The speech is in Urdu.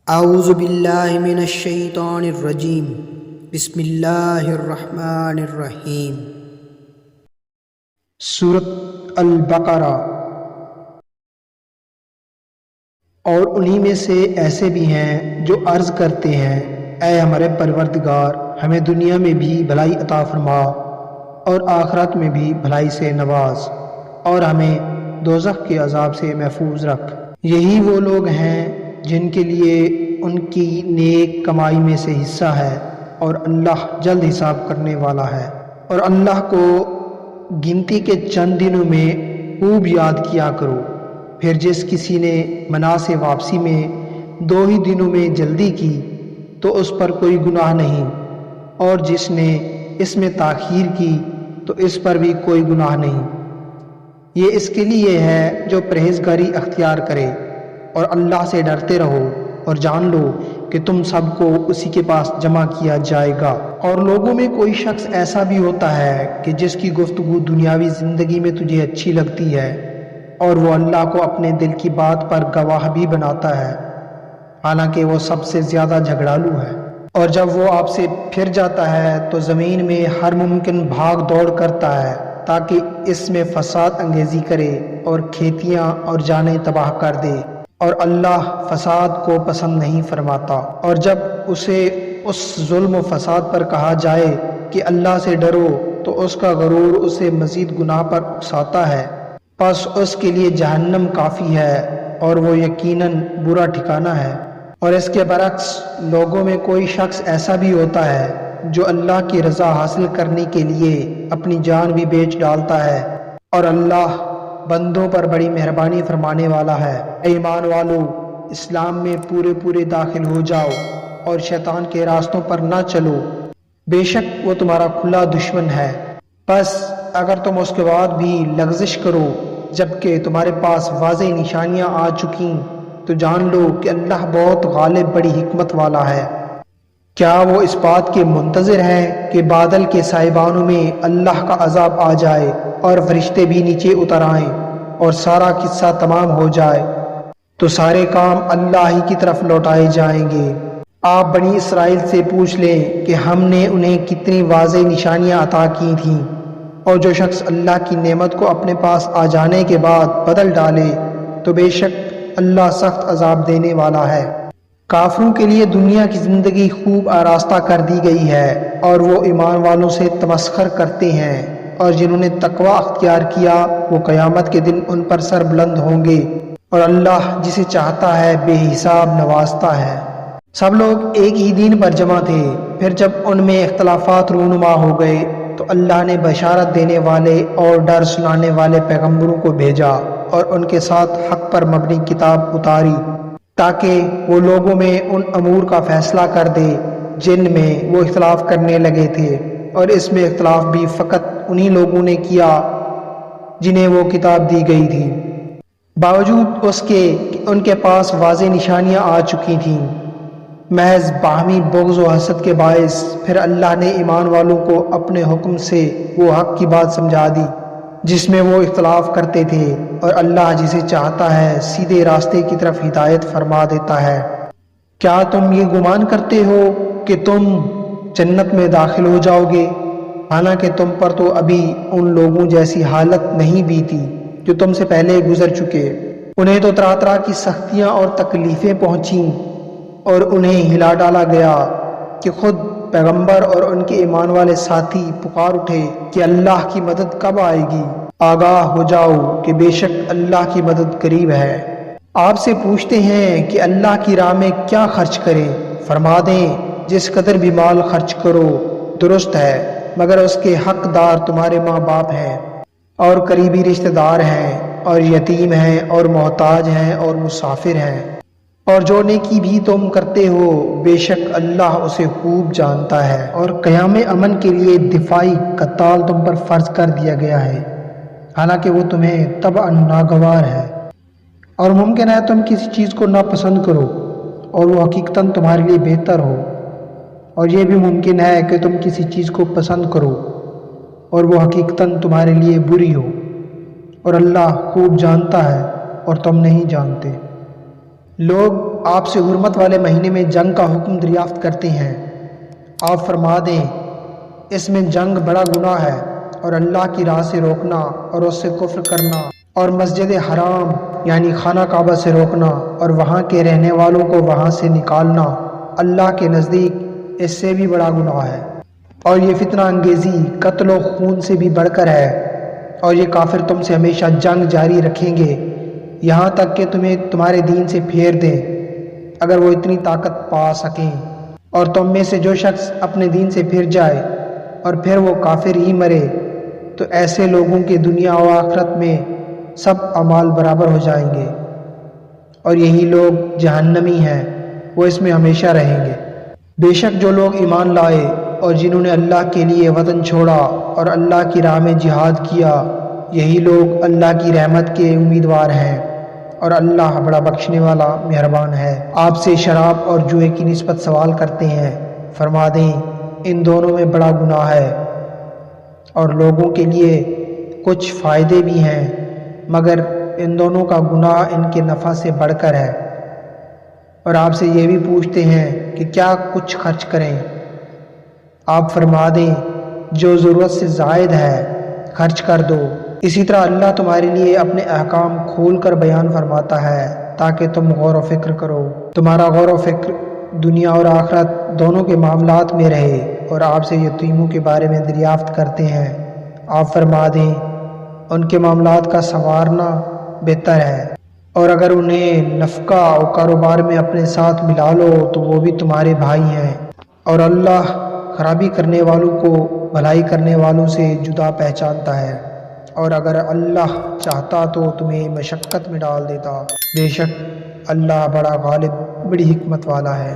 اعوذ باللہ من الشیطان الرجیم بسم اللہ الرحمن الرحیم۔ سورۃ البقرہ۔ اور انہی میں سے ایسے بھی ہیں جو عرض کرتے ہیں، اے ہمارے پروردگار، ہمیں دنیا میں بھی بھلائی عطا فرما اور آخرت میں بھی بھلائی سے نواز، اور ہمیں دوزخ کے عذاب سے محفوظ رکھ۔ یہی وہ لوگ ہیں جن کے لیے ان کی نیک کمائی میں سے حصہ ہے، اور اللہ جلد حساب کرنے والا ہے۔ اور اللہ کو گنتی کے چند دنوں میں خوب یاد کیا کرو، پھر جس کسی نے منع سے واپسی میں 2 ہی دنوں میں جلدی کی تو اس پر کوئی گناہ نہیں، اور جس نے اس میں تاخیر کی تو اس پر بھی کوئی گناہ نہیں۔ یہ اس کے لیے ہے جو پرہیزگاری اختیار کرے، اور اللہ سے ڈرتے رہو، اور جان لو کہ تم سب کو اسی کے پاس جمع کیا جائے گا۔ اور لوگوں میں کوئی شخص ایسا بھی ہوتا ہے کہ جس کی گفتگو دنیاوی زندگی میں تجھے اچھی لگتی ہے، اور وہ اللہ کو اپنے دل کی بات پر گواہ بھی بناتا ہے، حالانکہ وہ سب سے زیادہ جھگڑالو ہے۔ اور جب وہ آپ سے پھر جاتا ہے تو زمین میں ہر ممکن بھاگ دوڑ کرتا ہے تاکہ اس میں فساد انگیزی کرے اور کھیتیاں اور جانیں تباہ کر دے، اور اللہ فساد کو پسند نہیں فرماتا۔ اور جب اسے اس ظلم و فساد پر کہا جائے کہ اللہ سے ڈرو تو اس کا غرور اسے مزید گناہ پر اکساتا ہے، پس اس کے لیے جہنم کافی ہے، اور وہ یقیناً برا ٹھکانہ ہے۔ اور اس کے برعکس لوگوں میں کوئی شخص ایسا بھی ہوتا ہے جو اللہ کی رضا حاصل کرنے کے لیے اپنی جان بھی بیچ ڈالتا ہے، اور اللہ بندوں پر بڑی مہربانی فرمانے والا ہے۔ اے ایمان والو، اسلام میں پورے داخل ہو جاؤ اور شیطان کے راستوں پر نہ چلو، بے شک وہ تمہارا کھلا دشمن ہے۔ پس اگر تم اس کے بعد بھی لغزش کرو جبکہ تمہارے پاس واضح نشانیاں آ چکیں تو جان لو کہ اللہ بہت غالب بڑی حکمت والا ہے۔ کیا وہ اس بات کے منتظر ہیں کہ بادل کے سائبانوں میں اللہ کا عذاب آ جائے اور فرشتے بھی نیچے اتر آئیں اور سارا قصہ تمام ہو جائے تو سارے کام اللہ ہی کی طرف لوٹائے جائیں گے؟ آپ بنی اسرائیل سے پوچھ لیں کہ ہم نے انہیں کتنی واضح نشانیاں عطا کی تھیں، اور جو شخص اللہ کی نعمت کو اپنے پاس آ جانے کے بعد بدل ڈالے تو بے شک اللہ سخت عذاب دینے والا ہے۔ کافروں کے لیے دنیا کی زندگی خوب آراستہ کر دی گئی ہے، اور وہ ایمان والوں سے تمسخر کرتے ہیں، اور جنہوں نے تقوی اختیار کیا وہ قیامت کے دن ان پر سر بلند ہوں گے، اور اللہ جسے چاہتا ہے بے حساب نوازتا ہے۔ سب لوگ ایک ہی دین پر جمع تھے، پھر جب ان میں اختلافات رونما ہو گئے تو اللہ نے بشارت دینے والے اور ڈر سنانے والے پیغمبروں کو بھیجا، اور ان کے ساتھ حق پر مبنی کتاب اتاری تاکہ وہ لوگوں میں ان امور کا فیصلہ کر دے جن میں وہ اختلاف کرنے لگے تھے، اور اس میں اختلاف بھی فقط انہی لوگوں نے کیا جنہیں وہ کتاب دی گئی تھی، باوجود اس کے کہ ان کے پاس واضح نشانیاں آ چکی تھیں۔ محض باہمی بغض و حسد کے باعث پھر اللہ نے ایمان والوں کو اپنے حکم سے وہ حق کی بات سمجھا دی جس میں وہ اختلاف کرتے تھے، اور اللہ جسے چاہتا ہے سیدھے راستے کی طرف ہدایت فرما دیتا ہے۔ کیا تم یہ گمان کرتے ہو کہ تم جنت میں داخل ہو جاؤ گے، حالانکہ تم پر تو ابھی ان لوگوں جیسی حالت نہیں بیتی جو تم سے پہلے گزر چکے؟ انہیں تو طرح طرح کی سختیاں اور تکلیفیں پہنچیں، اور انہیں ہلا ڈالا گیا کہ خود پیغمبر اور ان کے ایمان والے ساتھی پکار اٹھے کہ اللہ کی مدد کب آئے گی؟ آگاہ ہو جاؤ کہ بے شک اللہ کی مدد قریب ہے۔ آپ سے پوچھتے ہیں کہ اللہ کی راہ میں کیا خرچ کریں؟ فرما دیں جس قدر بھی مال خرچ کرو درست ہے، مگر اس کے حقدار تمہارے ماں باپ ہیں، اور قریبی رشتہ دار ہیں، اور یتیم ہیں، اور محتاج ہیں، اور مسافر ہیں۔ اور جو نیکی بھی تم کرتے ہو بے شک اللہ اسے خوب جانتا ہے۔ اور قیام امن کے لیے دفاعی قتال تم پر فرض کر دیا گیا ہے، حالانکہ وہ تمہیں طبعاً ناگوار ہے، اور ممکن ہے تم کسی چیز کو ناپسند کرو اور وہ حقیقتاً تمہارے لیے بہتر ہو، اور یہ بھی ممکن ہے کہ تم کسی چیز کو پسند کرو اور وہ حقیقتاً تمہارے لیے بری ہو، اور اللہ خوب جانتا ہے اور تم نہیں جانتے۔ لوگ آپ سے حرمت والے مہینے میں جنگ کا حکم دریافت کرتے ہیں، آپ فرما دیں اس میں جنگ بڑا گناہ ہے، اور اللہ کی راہ سے روکنا اور اس سے کفر کرنا اور مسجد حرام یعنی خانہ کعبہ سے روکنا اور وہاں کے رہنے والوں کو وہاں سے نکالنا اللہ کے نزدیک اس سے بھی بڑا گناہ ہے، اور یہ فتنہ انگیزی قتل و خون سے بھی بڑھ کر ہے، اور یہ کافر تم سے ہمیشہ جنگ جاری رکھیں گے یہاں تک کہ تمہیں تمہارے دین سے پھیر دیں اگر وہ اتنی طاقت پا سکیں، اور تم میں سے جو شخص اپنے دین سے پھر جائے اور پھر وہ کافر ہی مرے تو ایسے لوگوں کے دنیا و آخرت میں سب اعمال برابر ہو جائیں گے، اور یہی لوگ جہنمی ہیں، وہ اس میں ہمیشہ رہیں گے۔ بے شک جو لوگ ایمان لائے اور جنہوں نے اللہ کے لیے وطن چھوڑا اور اللہ کی راہ میں جہاد کیا، یہی لوگ اللہ کی رحمت کے امیدوار ہیں، اور اللہ بڑا بخشنے والا مہربان ہے۔ آپ سے شراب اور جوئے کی نسبت سوال کرتے ہیں، فرما دیں ان دونوں میں بڑا گناہ ہے، اور لوگوں کے لیے کچھ فائدے بھی ہیں، مگر ان دونوں کا گناہ ان کے نفع سے بڑھ کر ہے۔ اور آپ سے یہ بھی پوچھتے ہیں کہ کیا کچھ خرچ کریں، آپ فرما دیں جو ضرورت سے زائد ہے خرچ کر دو۔ اسی طرح اللہ تمہارے لیے اپنے احکام کھول کر بیان فرماتا ہے تاکہ تم غور و فکر کرو، تمہارا غور و فکر دنیا اور آخرت دونوں کے معاملات میں رہے۔ اور آپ سے یتیموں کے بارے میں دریافت کرتے ہیں، آپ فرما دیں ان کے معاملات کا سنوارنا بہتر ہے، اور اگر انہیں نفقہ اور کاروبار میں اپنے ساتھ ملا لو تو وہ بھی تمہارے بھائی ہیں، اور اللہ خرابی کرنے والوں کو بھلائی کرنے والوں سے جدا پہچانتا ہے، اور اگر اللہ چاہتا تو تمہیں مشقت میں ڈال دیتا، بے شک اللہ بڑا غالب بڑی حکمت والا ہے۔